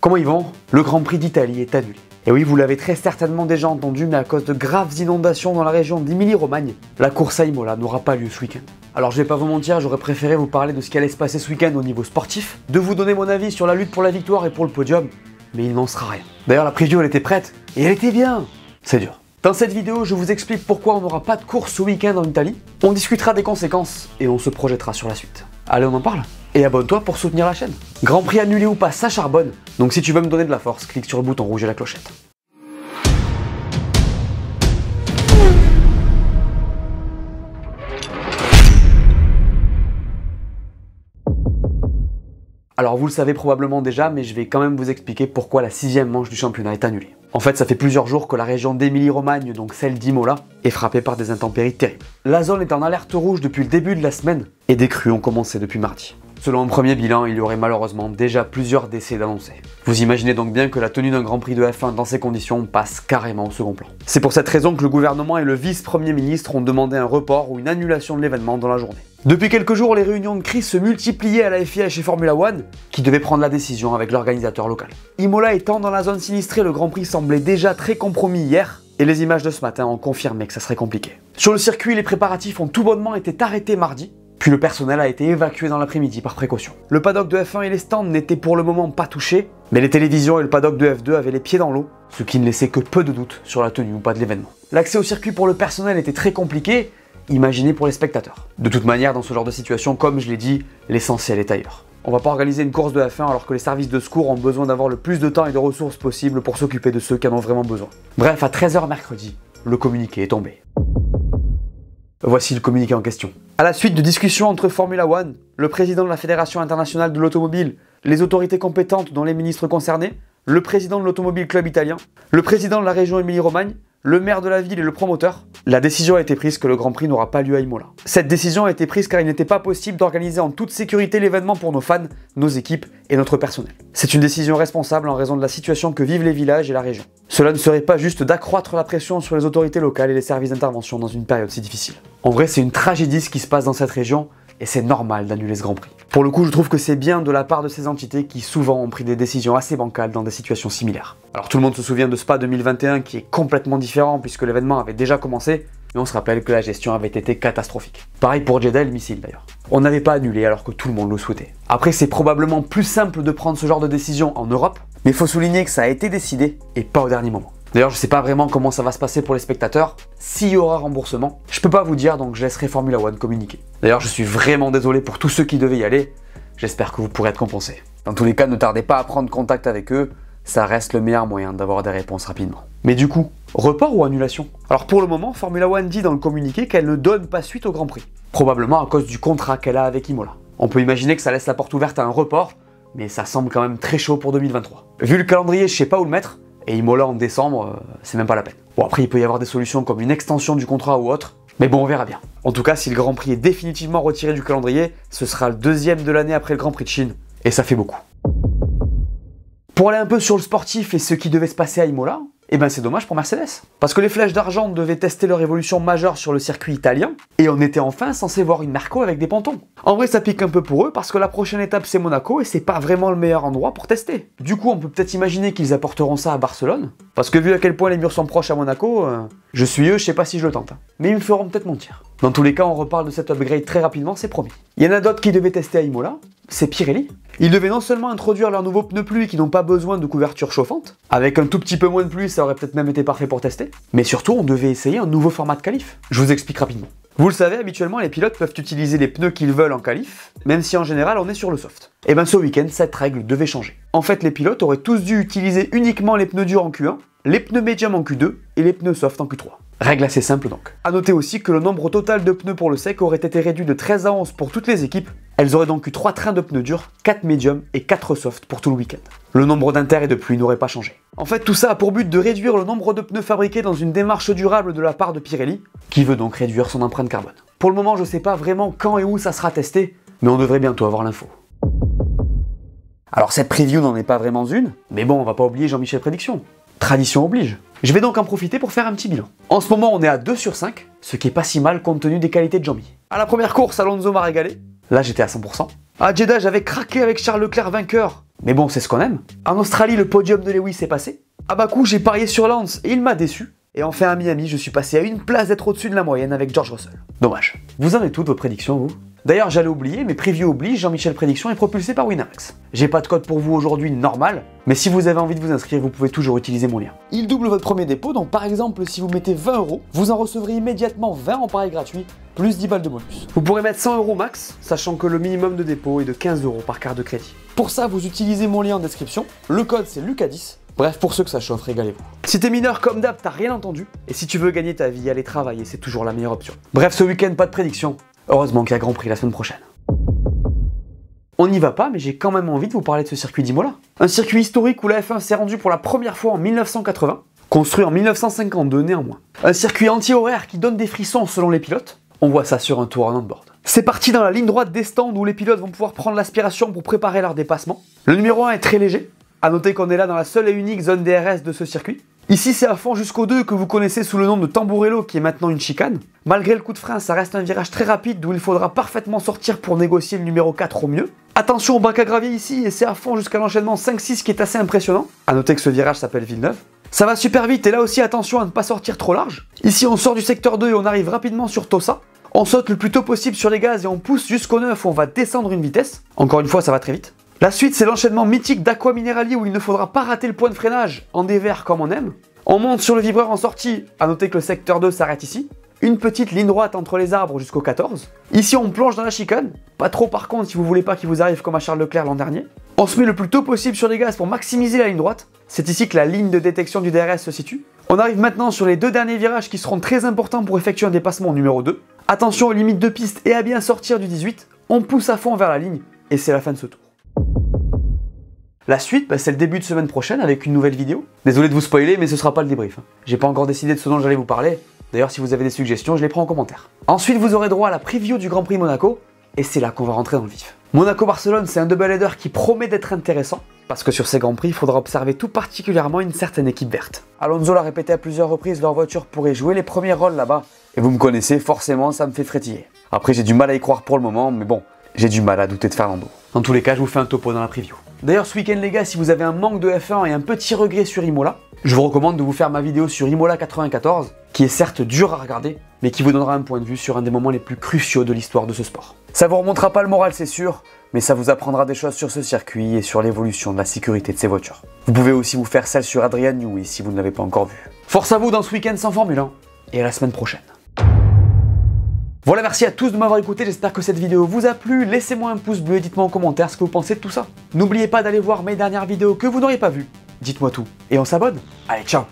Comment ils vont? Le Grand Prix d'Italie est annulé. Et oui, vous l'avez très certainement déjà entendu, mais à cause de graves inondations dans la région d'Émilie-Romagne, la course à Imola n'aura pas lieu ce week-end. Alors je vais pas vous mentir, j'aurais préféré vous parler de ce qui allait se passer ce week-end au niveau sportif, de vous donner mon avis sur la lutte pour la victoire et pour le podium, mais il n'en sera rien. D'ailleurs la preview elle était prête, et elle était bien. C'est dur. Dans cette vidéo, je vous explique pourquoi on n'aura pas de course ce week-end en Italie, on discutera des conséquences, et on se projettera sur la suite. Allez, on en parle. Et abonne-toi pour soutenir la chaîne. Grand Prix annulé ou pas, ça charbonne. Donc si tu veux me donner de la force, clique sur le bouton rouge et la clochette. Alors vous le savez probablement déjà, mais je vais quand même vous expliquer pourquoi la 6ème manche du championnat est annulée. En fait, ça fait plusieurs jours que la région d'Émilie-Romagne, donc celle d'Imola, est frappée par des intempéries terribles. La zone est en alerte rouge depuis le début de la semaine, et des crues ont commencé depuis mardi. Selon un premier bilan, il y aurait malheureusement déjà plusieurs décès d'annoncés. Vous imaginez donc bien que la tenue d'un Grand Prix de F1 dans ces conditions passe carrément au second plan. C'est pour cette raison que le gouvernement et le vice-premier ministre ont demandé un report ou une annulation de l'événement dans la journée. Depuis quelques jours, les réunions de crise se multipliaient à la FIA et chez Formula One, qui devaient prendre la décision avec l'organisateur local. Imola étant dans la zone sinistrée, le Grand Prix semblait déjà très compromis hier, et les images de ce matin ont confirmé que ça serait compliqué. Sur le circuit, les préparatifs ont tout bonnement été arrêtés mardi, puis le personnel a été évacué dans l'après-midi par précaution. Le paddock de F1 et les stands n'étaient pour le moment pas touchés, mais les télévisions et le paddock de F2 avaient les pieds dans l'eau, ce qui ne laissait que peu de doute sur la tenue ou pas de l'événement. L'accès au circuit pour le personnel était très compliqué, imaginez pour les spectateurs. De toute manière, dans ce genre de situation, comme je l'ai dit, l'essentiel est ailleurs. On va pas organiser une course de F1 alors que les services de secours ont besoin d'avoir le plus de temps et de ressources possible pour s'occuper de ceux qui en ont vraiment besoin. Bref, à 13 h mercredi, le communiqué est tombé. Voici le communiqué en question. À la suite de discussions entre Formula One, le président de la Fédération internationale de l'automobile, les autorités compétentes dont les ministres concernés, le président de l'Automobile Club italien, le président de la région Émilie-Romagne, le maire de la ville et le promoteur, la décision a été prise que le Grand Prix n'aura pas lieu à Imola. Cette décision a été prise car il n'était pas possible d'organiser en toute sécurité l'événement pour nos fans, nos équipes et notre personnel. C'est une décision responsable en raison de la situation que vivent les villages et la région. Cela ne serait pas juste d'accroître la pression sur les autorités locales et les services d'intervention dans une période si difficile. En vrai, c'est une tragédie ce qui se passe dans cette région et c'est normal d'annuler ce Grand Prix. Pour le coup, je trouve que c'est bien de la part de ces entités qui souvent ont pris des décisions assez bancales dans des situations similaires. Alors tout le monde se souvient de Spa 2021 qui est complètement différent puisque l'événement avait déjà commencé, mais on se rappelle que la gestion avait été catastrophique. Pareil pour Jeddah et le missile d'ailleurs. On n'avait pas annulé alors que tout le monde le souhaitait. Après, c'est probablement plus simple de prendre ce genre de décision en Europe, mais il faut souligner que ça a été décidé et pas au dernier moment. D'ailleurs, je sais pas vraiment comment ça va se passer pour les spectateurs, s'il y aura remboursement. Je peux pas vous dire, donc je laisserai Formula One communiquer. D'ailleurs, je suis vraiment désolé pour tous ceux qui devaient y aller. J'espère que vous pourrez être compensés. Dans tous les cas, ne tardez pas à prendre contact avec eux. Ça reste le meilleur moyen d'avoir des réponses rapidement. Mais du coup, report ou annulation? Alors pour le moment, Formula One dit dans le communiqué qu'elle ne donne pas suite au Grand Prix. Probablement à cause du contrat qu'elle a avec Imola. On peut imaginer que ça laisse la porte ouverte à un report, mais ça semble quand même très chaud pour 2023. Vu le calendrier, je sais pas où le mettre. Et Imola en décembre, c'est même pas la peine. Bon, après il peut y avoir des solutions comme une extension du contrat ou autre, mais bon, on verra bien. En tout cas, si le Grand Prix est définitivement retiré du calendrier, ce sera le 2e de l'année après le Grand Prix de Chine, et ça fait beaucoup. Pour aller un peu sur le sportif et ce qui devait se passer à Imola, eh ben c'est dommage pour Mercedes. Parce que les Flèches d'Argent devaient tester leur évolution majeure sur le circuit italien, et on était enfin censé voir une Merco avec des pontons. En vrai, ça pique un peu pour eux, parce que la prochaine étape c'est Monaco, et c'est pas vraiment le meilleur endroit pour tester. Du coup, on peut peut-être imaginer qu'ils apporteront ça à Barcelone, parce que vu à quel point les murs sont proches à Monaco, je suis eux, je sais pas si je le tente. Mais ils me feront peut-être mentir. Dans tous les cas, on reparle de cet upgrade très rapidement, c'est promis. Il y en a d'autres qui devaient tester à Imola, c'est Pirelli. Ils devaient non seulement introduire leurs nouveaux pneus pluie qui n'ont pas besoin de couverture chauffante, avec un tout petit peu moins de pluie, ça aurait peut-être même été parfait pour tester, mais surtout on devait essayer un nouveau format de qualif. Je vous explique rapidement. Vous le savez, habituellement les pilotes peuvent utiliser les pneus qu'ils veulent en qualif, même si en général on est sur le soft. Et ben ce week-end, cette règle devait changer. En fait, les pilotes auraient tous dû utiliser uniquement les pneus durs en Q1, les pneus médium en Q2 et les pneus soft en Q3. Règle assez simple donc. A noter aussi que le nombre total de pneus pour le sec aurait été réduit de 13 à 11 pour toutes les équipes. Elles auraient donc eu 3 trains de pneus durs, 4 médiums et 4 soft pour tout le week-end. Le nombre d'inter et de pluie n'aurait pas changé. En fait, tout ça a pour but de réduire le nombre de pneus fabriqués dans une démarche durable de la part de Pirelli, qui veut donc réduire son empreinte carbone. Pour le moment, je sais pas vraiment quand et où ça sera testé, mais on devrait bientôt avoir l'info. Alors cette preview n'en est pas vraiment une, mais bon, on va pas oublier Jean-Michel Prédiction. Tradition oblige. Je vais donc en profiter pour faire un petit bilan. En ce moment, on est à 2 sur 5, ce qui est pas si mal compte tenu des qualités de Jean-Mi. À la première course, Alonso m'a régalé. Là, j'étais à 100%. À Jeddah, j'avais craqué avec Charles Leclerc vainqueur. Mais bon, c'est ce qu'on aime. En Australie, le podium de Lewis est passé. À Bakou, j'ai parié sur Lance et il m'a déçu. Et enfin à Miami, je suis passé à une place d'être au-dessus de la moyenne avec George Russell. Dommage. Vous en êtes toutes vos prédictions, vous? D'ailleurs, j'allais oublier, mais preview oblige, Jean-Michel Prédiction est propulsé par Winamax. J'ai pas de code pour vous aujourd'hui normal, mais si vous avez envie de vous inscrire, vous pouvez toujours utiliser mon lien. Il double votre premier dépôt, donc par exemple, si vous mettez 20 €, vous en recevrez immédiatement 20 en pari gratuit, plus 10 balles de bonus. Vous pourrez mettre 100 € max, sachant que le minimum de dépôt est de 15 € par carte de crédit. Pour ça, vous utilisez mon lien en description, le code c'est Lucas10. Bref, pour ceux que ça chauffe, régalez-vous. Si t'es mineur comme d'hab, t'as rien entendu, et si tu veux gagner ta vie, aller travailler, c'est toujours la meilleure option. Bref, ce week-end, pas de prédiction. Heureusement qu'il y a Grand Prix la semaine prochaine. On n'y va pas, mais j'ai quand même envie de vous parler de ce circuit d'Imola. Un circuit historique où la F1 s'est rendue pour la première fois en 1980, construit en 1952 néanmoins. Un circuit anti-horaire qui donne des frissons selon les pilotes. On voit ça sur un tour en onboard. C'est parti dans la ligne droite des stands où les pilotes vont pouvoir prendre l'aspiration pour préparer leur dépassement. Le numéro 1 est très léger. A noter qu'on est là dans la seule et unique zone DRS de ce circuit. Ici c'est à fond jusqu'au 2 que vous connaissez sous le nom de Tamburello qui est maintenant une chicane. Malgré le coup de frein, ça reste un virage très rapide d'où il faudra parfaitement sortir pour négocier le numéro 4 au mieux. Attention au bac à gravier ici et c'est à fond jusqu'à l'enchaînement 5-6 qui est assez impressionnant. A noter que ce virage s'appelle Villeneuve. Ça va super vite et là aussi attention à ne pas sortir trop large. Ici on sort du secteur 2 et on arrive rapidement sur Tossa. On saute le plus tôt possible sur les gaz et on pousse jusqu'au 9 où on va descendre une vitesse. Encore une fois ça va très vite. La suite, c'est l'enchaînement mythique d'Aqua Minerali où il ne faudra pas rater le point de freinage en dévers comme on aime. On monte sur le vibreur en sortie, à noter que le secteur 2 s'arrête ici. Une petite ligne droite entre les arbres jusqu'au 14. Ici, on plonge dans la chicane. Pas trop par contre si vous voulez pas qu'il vous arrive comme à Charles Leclerc l'an dernier. On se met le plus tôt possible sur les gaz pour maximiser la ligne droite. C'est ici que la ligne de détection du DRS se situe. On arrive maintenant sur les deux derniers virages qui seront très importants pour effectuer un dépassement au numéro 2. Attention aux limites de piste et à bien sortir du 18. On pousse à fond vers la ligne et c'est la fin de ce tour. La suite, c'est le début de semaine prochaine avec une nouvelle vidéo. Désolé de vous spoiler, mais ce sera pas le débrief. J'ai pas encore décidé de ce dont j'allais vous parler. D'ailleurs, si vous avez des suggestions, je les prends en commentaire. Ensuite, vous aurez droit à la preview du Grand Prix Monaco. Et c'est là qu'on va rentrer dans le vif. Monaco-Barcelone, c'est un double header qui promet d'être intéressant. Parce que sur ces Grands Prix, il faudra observer tout particulièrement une certaine équipe verte. Alonso l'a répété à plusieurs reprises, leur voiture pourrait jouer les premiers rôles là-bas. Et vous me connaissez, forcément, ça me fait frétiller. Après, j'ai du mal à y croire pour le moment, mais bon, j'ai du mal à douter de Fernando. Dans tous les cas, je vous fais un topo dans la preview. D'ailleurs, ce week-end les gars, si vous avez un manque de F1 et un petit regret sur Imola, je vous recommande de vous faire ma vidéo sur Imola 94, qui est certes dure à regarder, mais qui vous donnera un point de vue sur un des moments les plus cruciaux de l'histoire de ce sport. Ça vous remontera pas le moral, c'est sûr, mais ça vous apprendra des choses sur ce circuit et sur l'évolution de la sécurité de ces voitures. Vous pouvez aussi vous faire celle sur Adrian Newey si vous ne l'avez pas encore vue. Force à vous dans ce week-end sans Formule 1, et à la semaine prochaine. Voilà, merci à tous de m'avoir écouté, j'espère que cette vidéo vous a plu. Laissez-moi un pouce bleu et dites-moi en commentaire ce que vous pensez de tout ça. N'oubliez pas d'aller voir mes dernières vidéos que vous n'auriez pas vues. Dites-moi tout et on s'abonne. Allez, ciao!